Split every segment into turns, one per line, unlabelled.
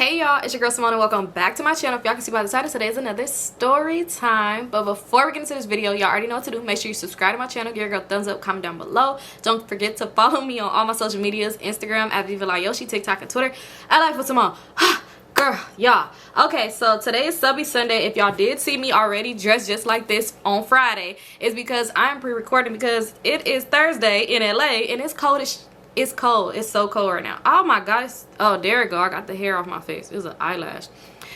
Hey y'all, it's your girl Simone and welcome back to my channel. If y'all can see by the title, today is another story time. But before we get into this video, y'all already know what to do. Make sure you subscribe to my channel, give your girl a thumbs up, comment down below. Don't forget to follow me on all my social medias, Instagram at Vivalayoshii, TikTok, and Twitter at LifeWithSymone. Girl, y'all. Okay, so today is Subbie Sunday. If y'all did see me already dressed just like this on Friday, it's because I'm pre-recording because it is Thursday in LA and it's cold as it's cold. It's so cold right now. Oh my god. Oh, there we go. I got the hair off my face. It was an eyelash.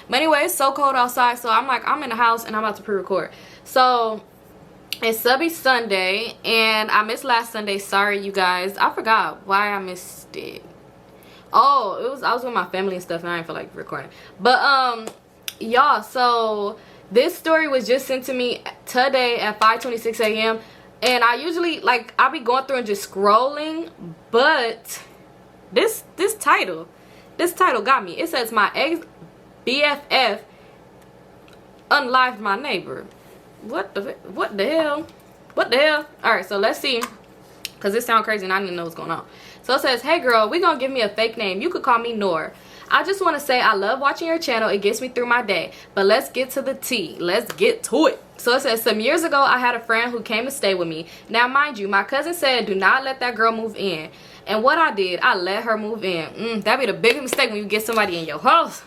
But anyway, it's so cold outside. So I'm like, I'm in the house and I'm about to pre-record. So it's Subbie Sunday and I missed last Sunday. Sorry, you guys. I forgot why I missed it. Oh, I was with my family and stuff and I didn't feel like recording. But y'all, so this story was just sent to me today at 5:26 a.m. And I usually, like, I'll be going through and just scrolling, but this title got me. It says, my ex BFF unlived my neighbor. What the hell? What the hell? Alright, so let's see, because this sounds crazy and I didn't know what's going on. So it says, hey girl, we gonna give me a fake name. You could call me Noor. I just want to say I love watching your channel. It gets me through my day. But let's get to the tea. Let's get to it. So it says, some years ago, I had a friend who came to stay with me. Now, mind you, my cousin said, do not let that girl move in. And what I did, I let her move in. That'd be the biggest mistake when you get somebody in your house.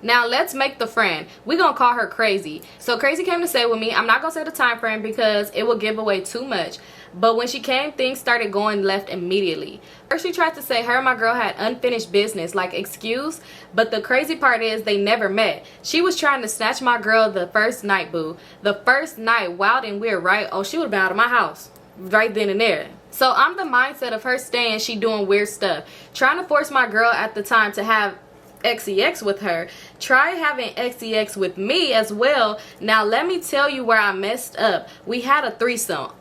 Now, let's make the friend. We're going to call her Crazy. So, Crazy came to stay with me. I'm not going to say the time frame because it will give away too much. But when she came, things started going left immediately. First, she tried to say her and my girl had unfinished business, like excuse. But the crazy part is they never met. She was trying to snatch my girl the first night, boo. The first night, wild and weird, right? Oh, she would have been out of my house right then and there. So I'm the mindset of her staying, she doing weird stuff. Trying to force my girl at the time to have XEX with her. Try having XEX with me as well. Now let me tell you where I messed up. We had a threesome.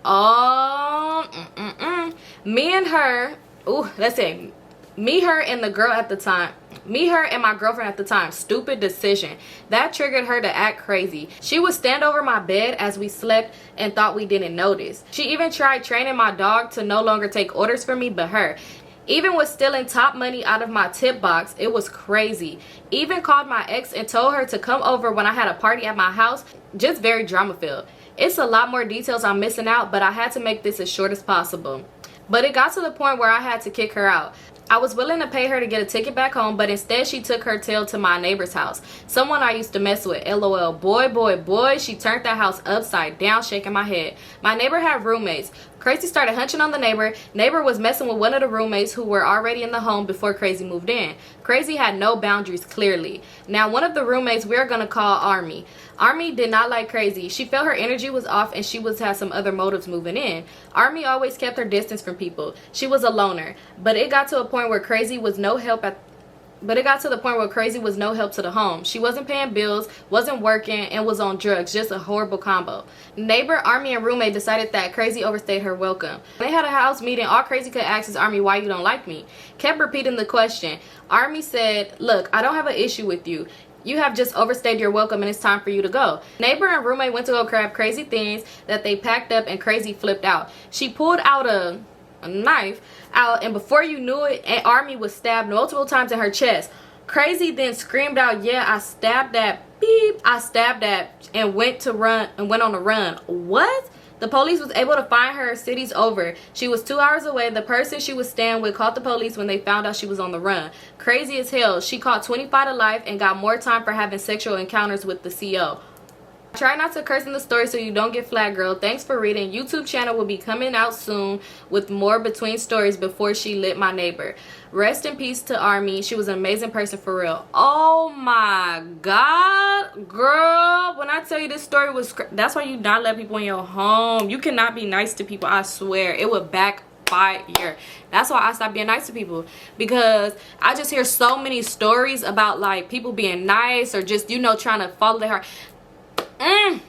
Me and her. Ooh, let's say me, her, and the girl at the time. Me, her, and my girlfriend at the time. Stupid decision. That triggered her to act crazy. She would stand over my bed as we slept and thought we didn't notice. She even tried training my dog to no longer take orders from me but her. Even with stealing top money out of my tip box, it was crazy. Even called my ex and told her to come over when I had a party at my house. Just very drama filled. It's a lot more details I'm missing out, but I had to make this as short as possible. But it got to the point where I had to kick her out. I was willing to pay her to get a ticket back home, but instead she took her tail to my neighbor's house. Someone I used to mess with. LOL. Boy, she turned that house upside down, shaking my head. My neighbor had roommates. Crazy started hunching on the neighbor. Neighbor was messing with one of the roommates who were already in the home before Crazy moved in. Crazy had no boundaries, clearly. Now, one of the roommates we're going to call Army. Army did not like Crazy. She felt her energy was off and she had some other motives moving in. Army always kept her distance from people. She was a loner. But it got to a point where Crazy was no help to the home. She wasn't paying bills, wasn't working, and was on drugs. Just a horrible combo. Neighbor, Army, and roommate decided that Crazy overstayed her welcome. They had a house meeting. All Crazy could ask is, Army, why you don't like me? Kept repeating the question. Army said, look, I don't have an issue with you. You have just overstayed your welcome and it's time for you to go. Neighbor and roommate went to go grab Crazy things that they packed up and Crazy flipped out. She pulled out a knife out and before you knew it, Army was stabbed multiple times in her chest. Crazy then screamed out, yeah, I stabbed that, beep, I stabbed that, and went on a run. What? The police was able to find her cities over. She was 2 hours away. The person she was staying with called the police when they found out she was on the run. Crazy as hell. She caught 25 to life and got more time for having sexual encounters with the CO. Try not to curse in the story so you don't get flagged, girl. Thanks for reading. YouTube channel will be coming out soon with more between stories before she lit my neighbor. Rest in peace to Army. She was an amazing person for real. Oh my god, girl. When I tell you this story was that's why you not let people in your home. You cannot be nice to people. I swear it would backfire. That's why I stopped being nice to people, because I just hear so many stories about like people being nice or just, you know, trying to follow their heart.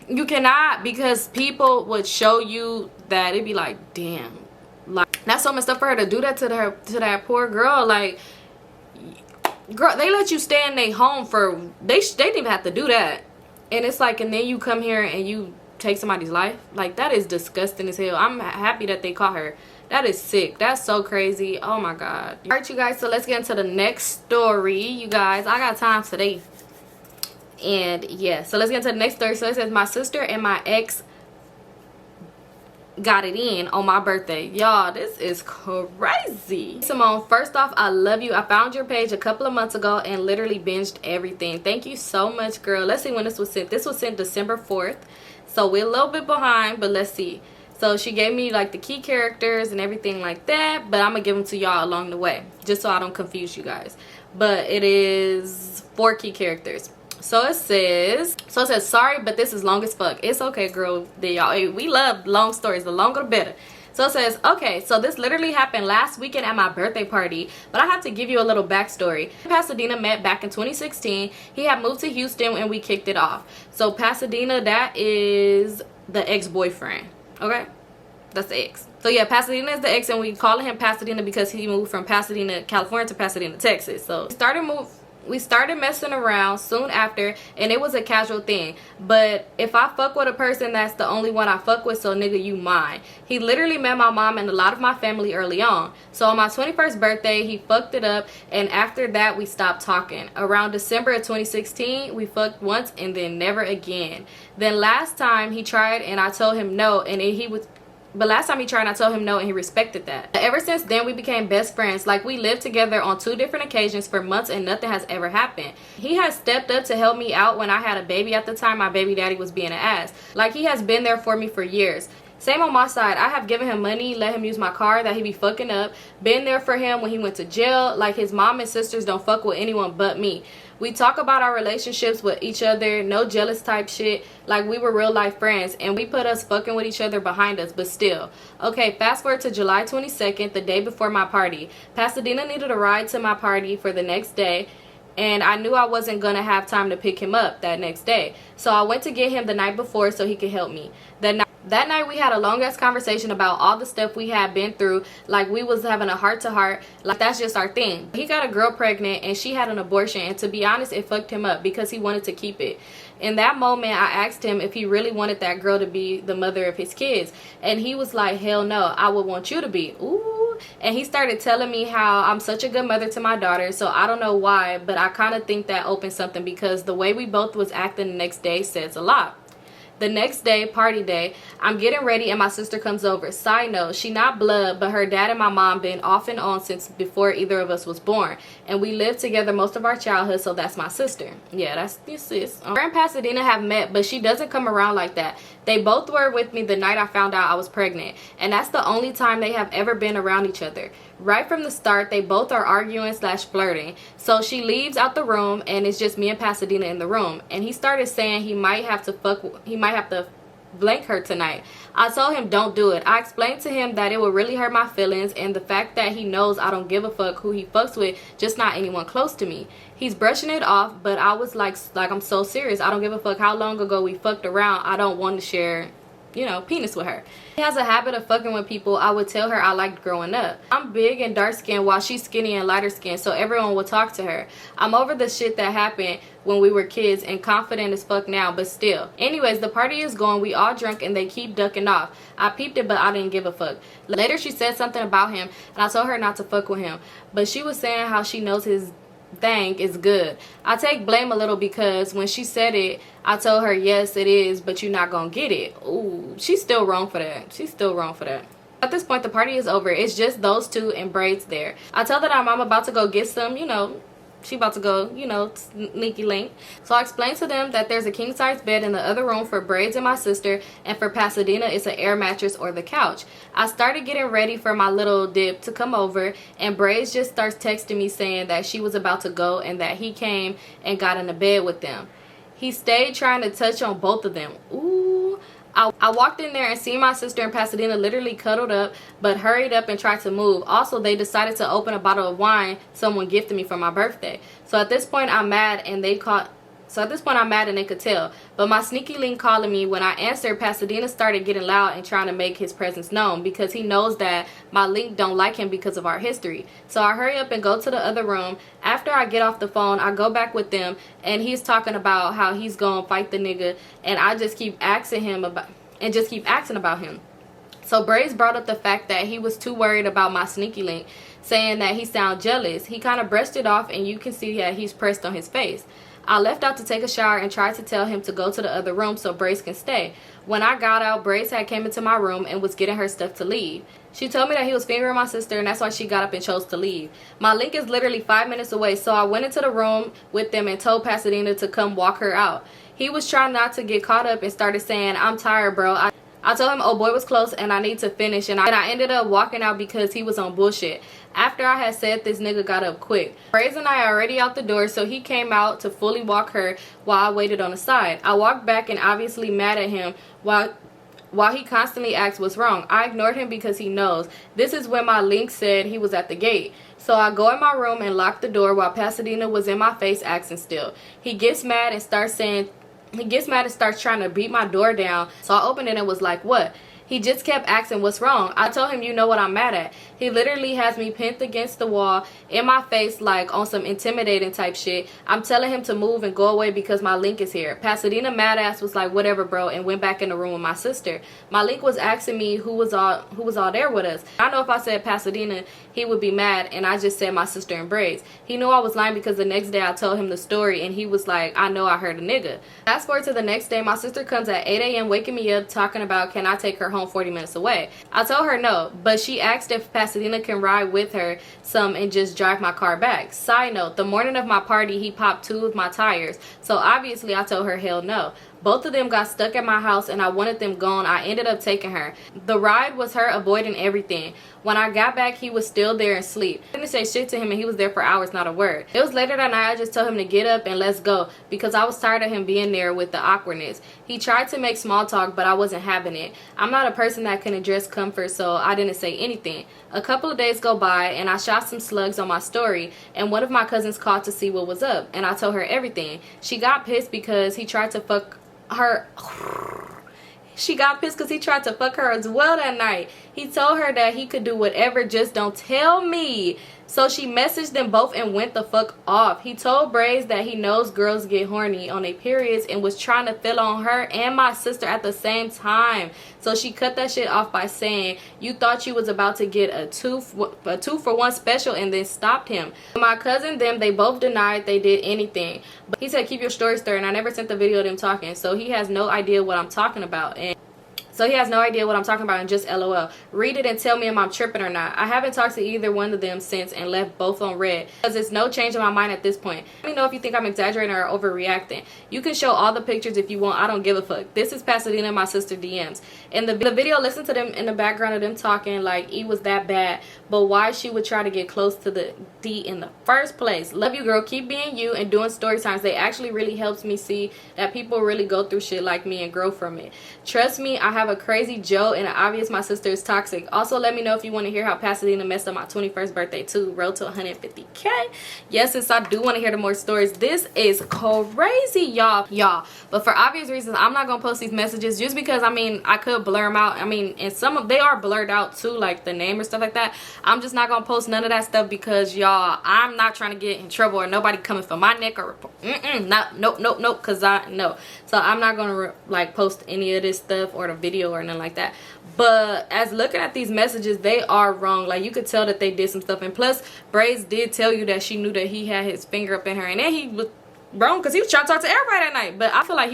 You cannot, because people would show you that. It'd be like, damn, like that's so messed up for her to do that to that poor girl. Like, girl, they let you stay in their home for they didn't even have to do that, and it's like, and then you come here and you take somebody's life. Like, that is disgusting as hell. I'm happy that they caught her. That is sick. That's so crazy. Oh my god. All right, you guys, so let's get into the next story. You guys, I got time today. And yeah, so let's get into the next story. So it says, my sister and my ex got it in on my birthday. Y'all, this is crazy. Symone, first off, I love you. I found your page a couple of months ago and literally binged everything. Thank you so much, girl. Let's see when this was sent. This was sent December 4th. So we're a little bit behind, but let's see. So she gave me like the key characters and everything like that, but I'm gonna give them to y'all along the way just so I don't confuse you guys. But it is 4 key characters. So it says, sorry, but this is long as fuck. It's okay, girl. Y'all, we love long stories. The longer the better. So it says, okay, so this literally happened last weekend at my birthday party, but I have to give you a little backstory. Pasadena met back in 2016. He had moved to Houston and we kicked it off. So Pasadena, that is the ex-boyfriend. Okay, that's the ex. So yeah, Pasadena is the ex, and we call him Pasadena because he moved from Pasadena, California to Pasadena, Texas. So we started messing around soon after, and it was a casual thing. But if I fuck with a person, that's the only one I fuck with, so nigga, you mine. He literally met my mom and a lot of my family early on. So on my 21st birthday, he fucked it up, and after that, we stopped talking. Around December of 2016, we fucked once and then never again. Then last time he tried and I told him no, and last time he tried, I told him no, and he respected that. Ever since then, we became best friends. Like, we lived together on 2 different occasions for months, and nothing has ever happened. He has stepped up to help me out when I had a baby at the time. My baby daddy was being an ass. Like, he has been there for me for years. Same on my side. I have given him money, let him use my car that he be fucking up, been there for him when he went to jail. Like, his mom and sisters don't fuck with anyone but me. We talk about our relationships with each other, no jealous type shit, like we were real life friends, and we put us fucking with each other behind us, but still. Okay, fast forward to July 22nd, the day before my party. Pasadena needed a ride to my party for the next day, and I knew I wasn't gonna have time to pick him up that next day. So I went to get him the night before so he could help me. That night we had a long ass conversation about all the stuff we had been through. Like, we was having a heart to heart. Like, that's just our thing. He got a girl pregnant and she had an abortion, and to be honest, it fucked him up because he wanted to keep it. In that moment, I asked him if he really wanted that girl to be the mother of his kids, and he was like, hell no, I would want you to be. Ooh. And he started telling me how I'm such a good mother to my daughter. So I don't know why, but I kind of think that opened something, because the way we both was acting the next day says a lot. The next day, party day, I'm getting ready and my sister comes over. Side note, she not blood, but her dad and my mom been off and on since before either of us was born. And we lived together most of our childhood, so that's my sister. Yeah, that's your sis. Her and Pasadena have met, but she doesn't come around like that. They both were with me the night I found out I was pregnant, and that's the only time they have ever been around each other. Right from the start, they both are arguing / flirting. So she leaves out the room, and it's just me and Pasadena in the room. And he started saying he might have to blank her tonight. I told him don't do it. I explained to him that it would really hurt my feelings, and the fact that he knows I don't give a fuck who he fucks with, just not anyone close to me. He's brushing it off, but I was like I'm so serious. I don't give a fuck how long ago we fucked around. I don't want to share, you know, penis with her. He has a habit of fucking with people I would tell her I liked growing up. I'm big and dark skinned while she's skinny and lighter skinned, so everyone will talk to her. I'm over the shit that happened when we were kids and confident as fuck now, but still. Anyways, the party is going, we all drunk, and they keep ducking off. I peeped it, but I didn't give a fuck. Later she said something about him, and I told her not to fuck with him, but she was saying how she knows his thing is good. I take blame a little because when she said it, I told her yes it is, but you're not gonna get it. Ooh, she's still wrong for that. She's still wrong for that. At this point, the party is over. It's just those two and Braids there. I tell that I'm about to go get some, you know, she about to go, you know, sneaky link. So I explained to them that there's a king size bed in the other room for Braids and my sister, and for Pasadena it's an air mattress or the couch. I started getting ready for my little dip to come over, and Braids just starts texting me saying that she was about to go and that he came and got in the bed with them. He stayed trying to touch on both of them. Ooh. I walked in there and seen my sister and Pasadena literally cuddled up, but hurried up and tried to move. Also, they decided to open a bottle of wine someone gifted me for my birthday. So at this point, I'm mad and they could tell. But my sneaky link calling me, when I answered, Pasadena started getting loud and trying to make his presence known because he knows that my link don't like him because of our history. So I hurry up and go to the other room. After I get off the phone, I go back with them, and he's talking about how he's gonna fight the nigga, and I just keep asking him about him. So Braids brought up the fact that he was too worried about my sneaky link, saying that he sounded jealous. He kind of brushed it off, and you can see that he's pressed on his face. I left out to take a shower and tried to tell him to go to the other room so Braids can stay. When I got out, Braids had came into my room and was getting her stuff to leave. She told me that he was fingering my sister, and that's why she got up and chose to leave. My link is literally 5 minutes away, so I went into the room with them and told Pasadena to come walk her out. He was trying not to get caught up and started saying, "I'm tired, bro." I told him, "Oh boy, was close and I need to finish," and I ended up walking out because he was on bullshit. After I had said, this nigga got up quick. Braids and I are already out the door, so he came out to fully walk her while I waited on the side. I walked back and obviously mad at him while he constantly asked what's wrong. I ignored him because he knows. This is when my link said he was at the gate. So I go in my room and lock the door while Pasadena was in my face asking still. He gets mad and starts trying to beat my door down. So I opened it and was like, "What?" He just kept asking what's wrong. I told him, "You know what I'm mad at." He literally has me pinned against the wall in my face like on some intimidating type shit. I'm telling him to move and go away because my link is here. Pasadena mad ass was like, "Whatever, bro," and went back in the room with my sister. My link was asking me who was all there with us. I know if I said Pasadena, he would be mad, and I just said my sister and Braids. He knew I was lying because the next day I told him the story and he was like, "I know I heard a nigga." Fast forward to the next day, my sister comes at 8 a.m. waking me up talking about can I take her home 40 minutes away. I told her no, but she asked if Pasadena can ride with her some and just drive my car back. Side note, the morning of my party he popped 2 of my tires, so obviously I told her hell no. Both of them got stuck at my house and I wanted them gone. I ended up taking her. The ride was her avoiding everything. When I got back, he was still there and asleep. I didn't say shit to him and he was there for hours, not a word. It was later that night I just told him to get up and let's go because I was tired of him being there with the awkwardness. He tried to make small talk, but I wasn't having it. I'm not a person that can address comfort, so I didn't say anything. A couple of days go by and I shot some slugs on my story, and one of my cousins called to see what was up, and I told her everything. She got pissed because he tried to fuck her. She got pissed because he tried to fuck her as well that night. He told her that he could do whatever, just don't tell me. So she messaged them both and went the fuck off. He told Braids that he knows girls get horny on their periods and was trying to fill on her and my sister at the same time. So she cut that shit off by saying, "You thought you was about to get a two for one special," and then stopped him. My cousin, they both denied they did anything. But he said, "Keep your story straight," and I never sent the video of them talking. So he has no idea what I'm talking about. And just LOL. Read it and tell me if I'm tripping or not. I haven't talked to either one of them since and left both on red because there's no change in my mind at this point. Let me know if you think I'm exaggerating or overreacting. You can show all the pictures if you want. I don't give a fuck. This is Pasadena and my sister DMs. In the video, listen to them in the background of them talking like it was that bad, but why she would try to get close to the D in the first place. Love you, girl. Keep being you and doing story times. They actually really helps me see that people really go through shit like me and grow from it. Trust me, I have a crazy Joe and obvious my sister is toxic. Also, let me know if you want to hear how Pasadena messed up my 21st birthday too. Road to 150K. Yes, since I do want to hear the more stories. This is crazy, y'all. But for obvious reasons, I'm not gonna post these messages just because I could blur them out. And some of they are blurred out too, like the name or stuff like that. I'm just not gonna post none of that stuff because y'all, I'm not trying to get in trouble or nobody coming for my neck or nope, cause I know. So I'm not gonna like post any of this stuff or the video or nothing like that. But as looking at these messages, they are wrong. Like you could tell that they did some stuff, and plus Braids did tell you that she knew that he had his finger up in her, and then he was wrong because he was trying to talk to everybody that night. But I feel like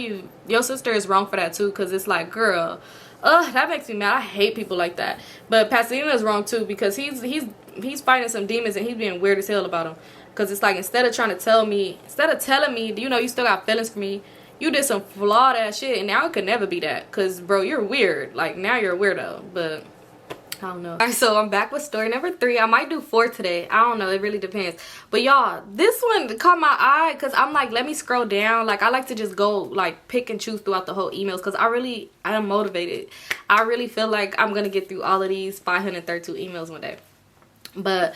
your sister is wrong for that too, because it's like, girl, that makes me mad. I hate people like that. But Pasadena is wrong too because he's fighting some demons and he's being weird as hell about them. Because it's like instead of telling me, you know, you still got feelings for me, you did some flawed ass shit, and now it could never be that. Because, bro, you're weird. Like, now you're a weirdo. But I don't know. Alright, so I'm back with story number 3. I might do 4 today. I don't know. It really depends. But, y'all, this one caught my eye because I'm like, let me scroll down. Like, I like to just go, like, pick and choose throughout the whole emails because I am motivated. I really feel like I'm going to get through all of these 532 emails one day. But,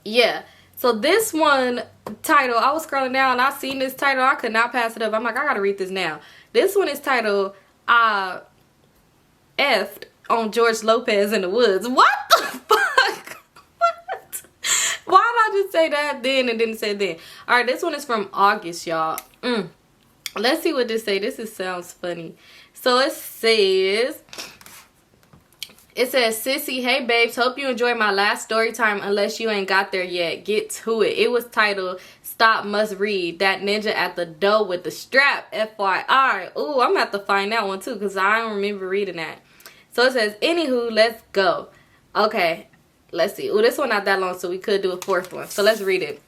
yeah. So this one title, I was scrolling down and I seen this title. I could not pass it up. I'm like, I gotta read this now. This one is titled, I effed on George Lopez in the woods. What the fuck? What? Why did I just say that then and didn't say then? Alright, this one is from August, y'all. Let's see what this say. This sounds funny. So it says, It says, Sissy, hey babes, hope you enjoyed my last story time unless you ain't got there yet. Get to it. It was titled, Stop Must Read, That Ninja at the Door with the Strap, FYI. Ooh, I'm gonna have to find that one too because I don't remember reading that. So it says, anywho, let's go. Okay, let's see. Ooh, this one not that long, so we could do a fourth one. So let's read it.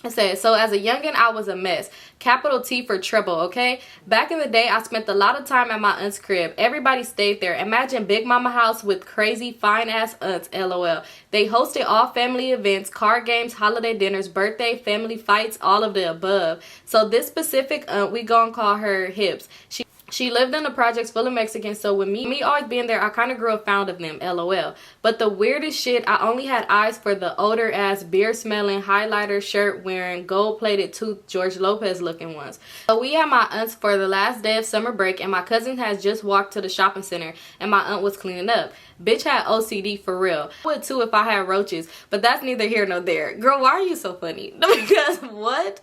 It says, so as a youngin', I was a mess. Capital T for trouble, okay? Back in the day, I spent a lot of time at my aunt's crib. Everybody stayed there. Imagine Big Mama house with crazy, fine-ass aunts, LOL. They hosted all family events, card games, holiday dinners, birthday, family fights, all of the above. So this specific aunt, we gonna call her Hips. She lived in the projects full of Mexicans, so with me always being there, I kind of grew up fond of them, LOL. But the weirdest shit, I only had eyes for the older-ass, beer-smelling, highlighter, shirt-wearing, gold-plated tooth, George Lopez-looking ones. So we had my aunts for the last day of summer break, and my cousin has just walked to the shopping center, and my aunt was cleaning up. Bitch had OCD for real. I would too if I had roaches, but that's neither here nor there. Girl, why are you so funny? Because what?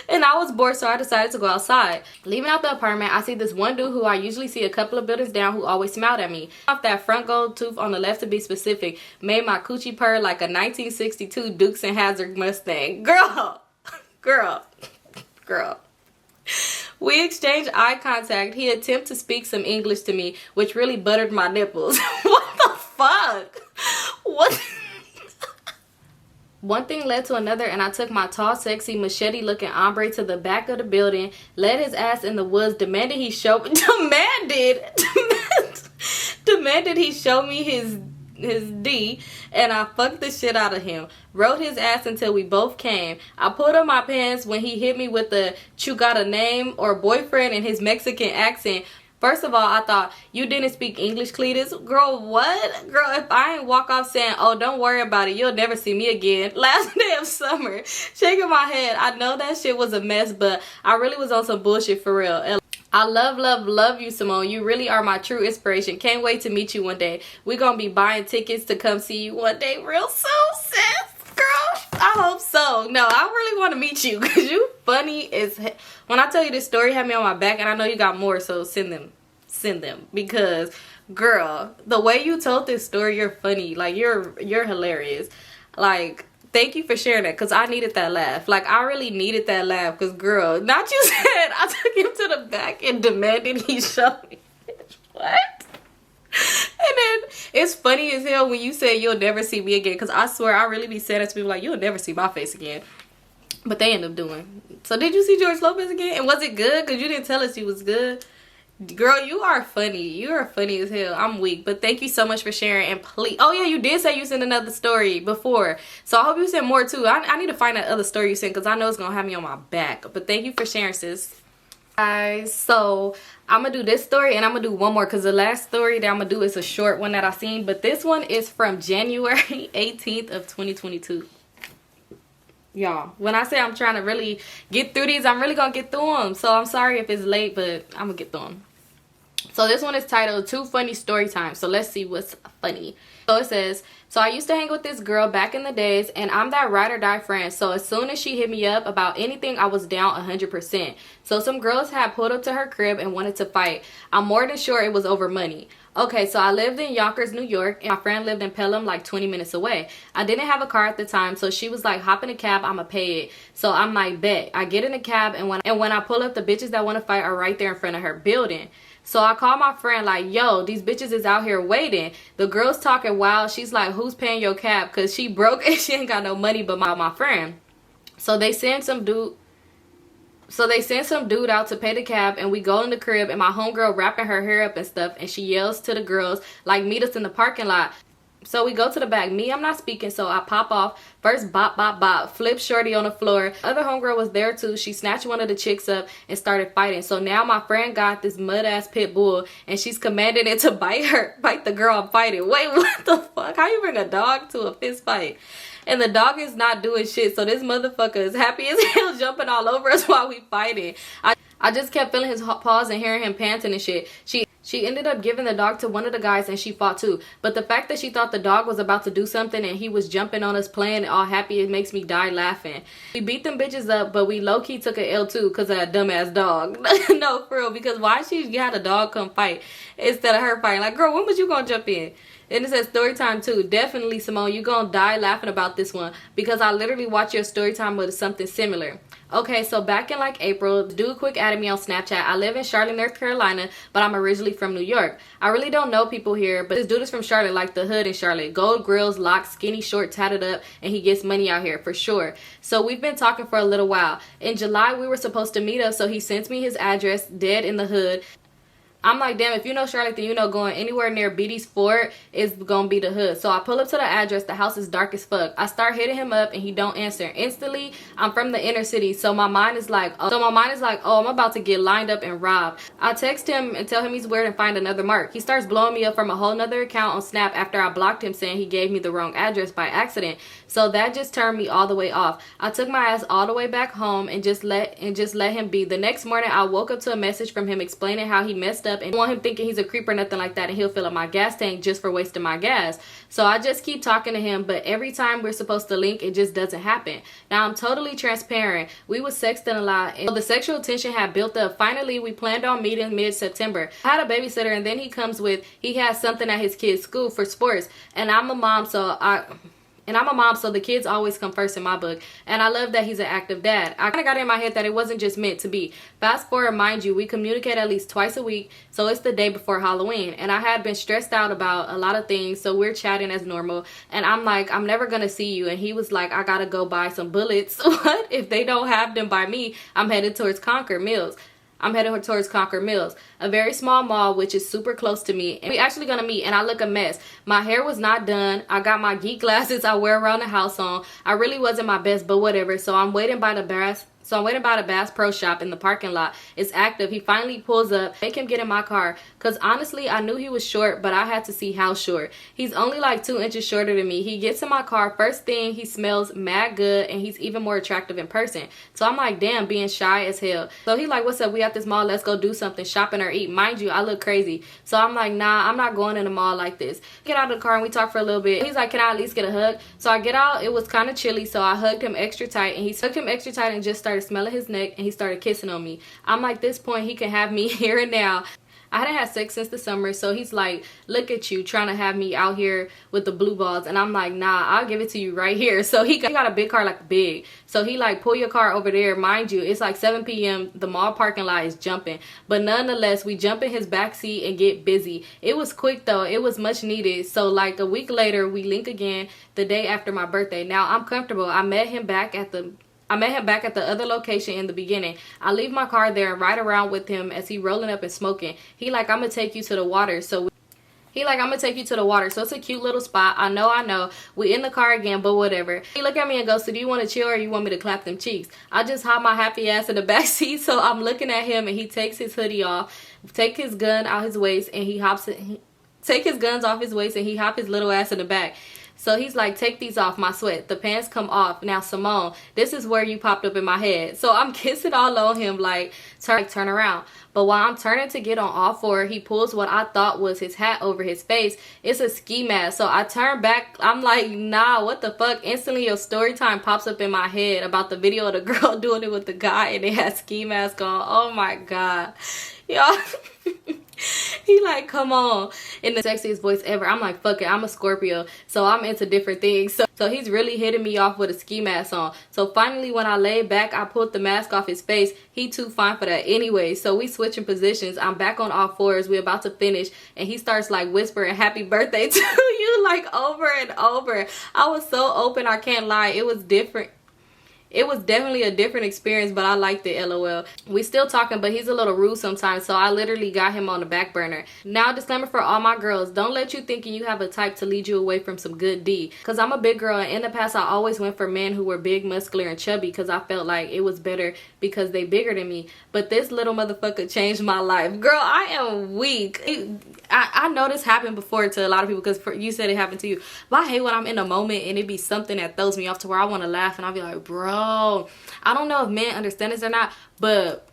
And I was bored, so I decided to go outside. Leaving out the apartment, I see this one dude who I usually see a couple of buildings down who always smiled at me. Off that front gold tooth on the left to be specific, made my coochie purr like a 1962 Dukes and Hazzard Mustang. Girl, girl, girl. We exchanged eye contact. He attempted to speak some English to me, which really buttered my nipples. What the fuck? What? One thing led to another, and I took my tall, sexy, machete-looking hombre to the back of the building, led his ass in the woods, demanded he show me his D, and I fucked the shit out of him. Rode his ass until we both came. I pulled on my pants when he hit me with the "you got a name" or boyfriend in his Mexican accent. First of all, I thought, you didn't speak English, Cletus? Girl, what? Girl, if I ain't walk off saying, oh, don't worry about it, you'll never see me again. Last day of summer. Shaking my head. I know that shit was a mess, but I really was on some bullshit for real. I love you, Symone. You really are my true inspiration. Can't wait to meet you one day. We gonna be buying tickets to come see you one day real soon, sis. Girl, I hope so. No, I really want to meet you because you funny as hell. When I tell you this story, have me on my back, and I know you got more, so send them because, girl, the way you told this story, you're funny. Like, you're hilarious. Like, thank you for sharing that because I needed that laugh. Like, I really needed that laugh because, girl, not you said I took him to the back and demanded he show me. What? And then it's funny as hell when you say you'll never see me again, because I swear I really be saying that to people like, you'll never see my face again. But they end up doing. So did you see George Lopez again? And was it good? Because you didn't tell us he was good. Girl, you are funny. You are funny as hell. I'm weak. But thank you so much for sharing. And please, oh yeah, you did say you sent another story before. So I hope you sent more too. I need to find that other story you sent because I know it's going to have me on my back. But thank you for sharing, sis. Guys, so I'm gonna do this story and I'm gonna do one more because the last story that I'm gonna do is a short one that I seen, but this one is from January 18th of 2022. Y'all, when I say I'm trying to really get through these, I'm really gonna get through them. So I'm sorry if it's late, but I'm gonna get through them. So this one is titled Two Funny Story Times. So let's see what's funny. So it says, so I used to hang with this girl back in the days, and I'm that ride or die friend. So as soon as she hit me up about anything, I was down 100%. So some girls had pulled up to her crib and wanted to fight. I'm more than sure it was over money. Okay, so I lived in Yonkers, New York, and my friend lived in Pelham, like 20 minutes away. I didn't have a car at the time, so she was like, hop in a cab, I'ma pay it. So I'm like, bet. I get in a cab, and when I pull up, the bitches that want to fight are right there in front of her building. So I call my friend like, yo, these bitches is out here waiting. The girl's talking wild. She's like, who's paying your cab? Because she broke and she ain't got no money but my friend. So they send some dude out to pay the cab, and we go in the crib, and my homegirl wrapping her hair up and stuff, and she yells to the girls like, meet us in the parking lot. So we go to the back. Me, I'm not speaking, so I pop off. First bop, bop, bop. Flip shorty on the floor. Other homegirl was there too. She snatched one of the chicks up and started fighting. So now my friend got this mud-ass pit bull, and she's commanding it to bite the girl I'm fighting. Wait, what the fuck? How you bring a dog to a fist fight? And the dog is not doing shit. So this motherfucker is happy as hell jumping all over us while we fighting. I just kept feeling his paws and hearing him panting and shit. She ended up giving the dog to one of the guys, and she fought too. But the fact that she thought the dog was about to do something and he was jumping on us playing all happy, it makes me die laughing. We beat them bitches up, but we low-key took an L too because of that dumbass dog. No, for real, because why she had a dog come fight instead of her fighting? Like, girl, when was you gonna jump in? And it says story time too. Definitely, Simone, you gonna die laughing about this one because I literally watched your story time with something similar. Okay, so back in like April, the dude quick added me on Snapchat. I live in Charlotte, North Carolina, but I'm originally from New York. I really don't know people here, but this dude is from Charlotte, like the hood in Charlotte. Gold grills, locks, skinny, short, tatted up, and he gets money out here for sure. So we've been talking for a little while. In July, we were supposed to meet up, so he sends me his address, dead in the hood. I'm like, damn, if you know Charlotte, then you know going anywhere near BD's Fort is gonna be the hood. So I pull up to the address. The house is dark as fuck. I start hitting him up and he don't answer. Instantly, I'm from the inner city, so my mind is like, oh, I'm about to get lined up and robbed. I text him and tell him he's weird and find another mark. He starts blowing me up from a whole nother account on Snap after I blocked him, saying he gave me the wrong address by accident. So that just turned me all the way off. I took my ass all the way back home and just let him be. The next morning, I woke up to a message from him explaining how he messed up and want him thinking he's a creep or nothing like that, and he'll fill up my gas tank just for wasting my gas. So I just keep talking to him, but every time we're supposed to link, it just doesn't happen. Now I'm totally transparent. We was sexting a lot, and the sexual tension had built up. Finally, we planned on meeting mid-September. I had a babysitter, and then he comes with he has something at his kid's school for sports, and I'm a mom, so the kids always come first in my book. And I love that he's an active dad. I kind of got in my head that it wasn't just meant to be. Fast forward, mind you, we communicate at least twice a week. So it's the day before Halloween. And I had been stressed out about a lot of things. So we're chatting as normal. And I'm like, I'm never going to see you. And he was like, I got to go buy some bullets. What? If they don't have them by me, I'm headed towards Concord Mills, a very small mall, which is super close to me. And we actually gonna meet, and I look a mess. My hair was not done. I got my geek glasses I wear around the house on. I really wasn't my best, but whatever. So I'm waiting by the Bass Pro Shop in the parking lot. It's active. He finally pulls up. Make him get in my car. Because honestly, I knew he was short, but I had to see how short. He's only like 2 inches shorter than me. He gets in my car. First thing, he smells mad good, and he's even more attractive in person. So I'm like, damn, being shy as hell. So he's like, what's up? We at this mall. Let's go do something, shopping or eat. Mind you, I look crazy. So I'm like, nah, I'm not going in the mall like this. Get out of the car and we talk for a little bit. He's like, can I at least get a hug? So I get out. It was kind of chilly, so I hugged him extra tight, and he hugged him extra tight and just started smelling his neck, and he started kissing on me. I'm like, this point, he can have me here and now. I hadn't had sex since the summer, so he's like, look at you trying to have me out here with the blue balls. And I'm like, nah, I'll give it to you right here. So he got a big car, like big. So he like, pull your car over there. Mind you, it's like 7 p.m. The mall parking lot is jumping. But nonetheless, we jump in his back seat and get busy. It was quick though. It was much needed. So like a week later, we link again the day after my birthday. Now I'm comfortable. I met him back at the other location in the beginning. I leave my car there and ride around with him as he rolling up and smoking. He like, I'm gonna take you to the water. So it's a cute little spot. I know. We in the car again, but whatever. He look at me and goes, so do you want to chill or you want me to clap them cheeks? I just hop my happy ass in the back seat. So I'm looking at him, and he takes his hoodie off, take his gun out his waist, and take his guns off his waist, and he hop his little ass in the back. So he's like, take these off, my sweat. The pants come off. Now, Simone, this is where you popped up in my head. So I'm kissing all on him, like, turn around. But while I'm turning to get on all four, he pulls what I thought was his hat over his face. It's a ski mask. So I turn back. I'm like, nah, what the fuck? Instantly, your story time pops up in my head about the video of the girl doing it with the guy, and they had ski mask on. Oh, my God. Y'all. He like, come on, in the sexiest voice ever. I'm like, fuck it, I'm a Scorpio, so I'm into different things. So he's really hitting me off with a ski mask on. So finally, when I laid back, I pulled the mask off his face. He too fine for that anyway. So we switching positions. I'm back on all fours. We're about to finish, and he starts like whispering happy birthday to you like over and over. I was so open, I can't lie. It was different. It was definitely a different experience, but I liked it, LOL. We still talking, but he's a little rude sometimes, so I literally got him on the back burner. Now, disclaimer for all my girls, don't let you thinking you have a type to lead you away from some good D. Because I'm a big girl, and in the past, I always went for men who were big, muscular, and chubby because I felt like it was better because they bigger than me. But this little motherfucker changed my life. Girl, I am weak. I know this happened before to a lot of people because you said it happened to you. But I hate when I'm in a moment and it be something that throws me off to where I want to laugh, and I'll be like, bro, I don't know if men understand this or not, but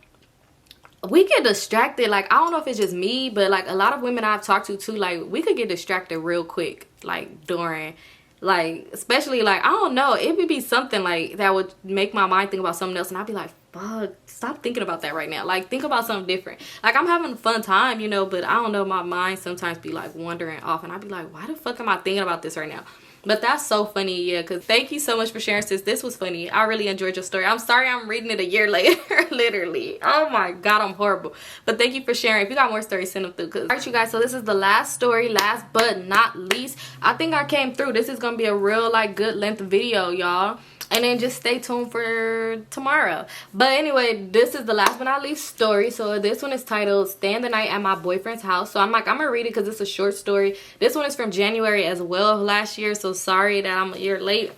we get distracted. Like, I don't know if it's just me, but like a lot of women I've talked to too, like we could get distracted real quick, like during, like, especially like, I don't know, it would be something like that would make my mind think about something else, and I'd be like, fuck, stop thinking about that right now. Like, think about something different. Like, I'm having a fun time, you know, but I don't know, my mind sometimes be like wandering off, and I'd be like, why the fuck am I thinking about this right now? But that's so funny. Yeah, because thank you so much for sharing, sis. This was funny. I really enjoyed your story. I'm sorry I'm reading it a year later. Literally, oh my god, I'm horrible. But thank you for sharing. If you got more stories, send them through. All right, you guys, so this is the last story, last but not least. I think I came through. This is gonna be a real like good length video, y'all. And then just stay tuned for tomorrow. But anyway, this is the last but not least story. So this one is titled Staying the Night at My Boyfriend's House. So I'm gonna read it because it's a short story. This one is from January as well of last year. So sorry that I'm a year late.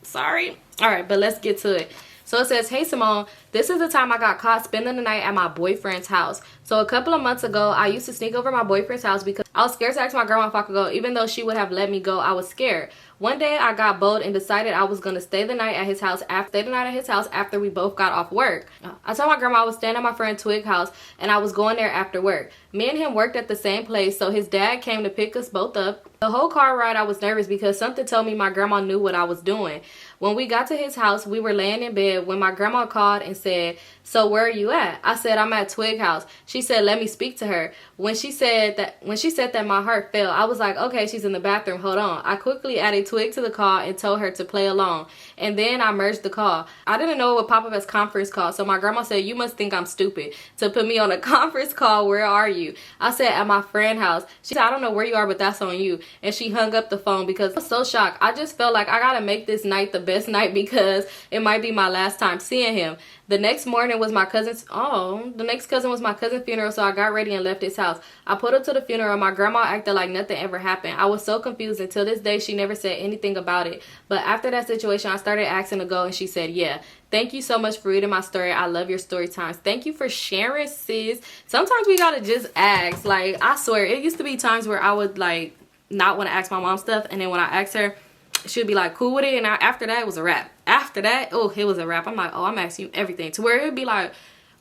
Sorry. All right, but let's get to it. So it says, hey Symone, this is the time I got caught spending the night at my boyfriend's house. So a couple of months ago, I used to sneak over my boyfriend's house because I was scared to ask my grandma if I could go. Even though she would have let me go, I was scared. One day I got bold and decided I was going to stay the night at his house after we both got off work. I told my grandma I was staying at my friend Twig's house and I was going there after work. Me and him worked at the same place, so his dad came to pick us both up. The whole car ride I was nervous because something told me my grandma knew what I was doing. When we got to his house, we were laying in bed when my grandma called and said, so where are you at? I said, I'm at Twig's house. She said, let me speak to her. When she said that, my heart fell. I was like, okay, she's in the bathroom, hold on. I quickly added Twig to the call and told her to play along. And then I merged the call. I didn't know it would pop up as conference call, so my grandma said, you must think I'm stupid to put me on a conference call. Where are you? I said, at my friend's house. She said, I don't know where you are, but that's on you. And she hung up the phone because I was so shocked. I just felt like I gotta make this night the best night because it might be my last time seeing him. The next morning was my cousin's, the next cousin was my cousin's funeral, so I got ready and left his house. I pulled up to the funeral. My grandma acted like nothing ever happened. I was so confused. Until this day, she never said anything about it. But after that situation, I started asking to go, and she said, yeah. Thank you so much for reading my story. I love your story times. Thank you for sharing, sis. Sometimes we gotta just ask. Like, I swear, it used to be times where I would, like, not want to ask my mom stuff, and then when I asked her, she'd be like cool with it, and after that it was a wrap. After that, oh, it was a wrap. I'm like, oh, I'm asking you everything, to where it'd be like,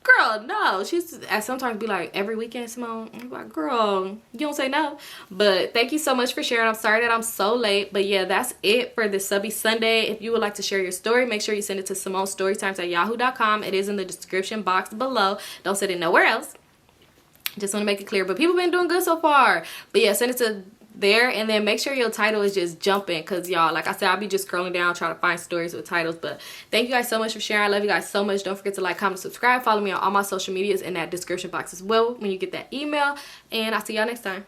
girl, no. She used to sometimes be like, every weekend, Symone. I'm like, girl, you don't say no. But thank you so much for sharing. I'm sorry that I'm so late, but yeah, that's it for this Subbie Sunday. If you would like to share your story, make sure you send it to Symonestorytimes@yahoo.com. It is in the description box below. Don't send it nowhere else. Just want to make it clear, but people been doing good so far. But yeah, send it to there, and then make sure your title is just jumping, because y'all, like I said, I'll be just scrolling down trying to find stories with titles. But thank you guys so much for sharing. I love you guys so much. Don't forget to like, comment, subscribe, follow me on all my social medias in that description box as well when you get that email, and I'll see y'all next time.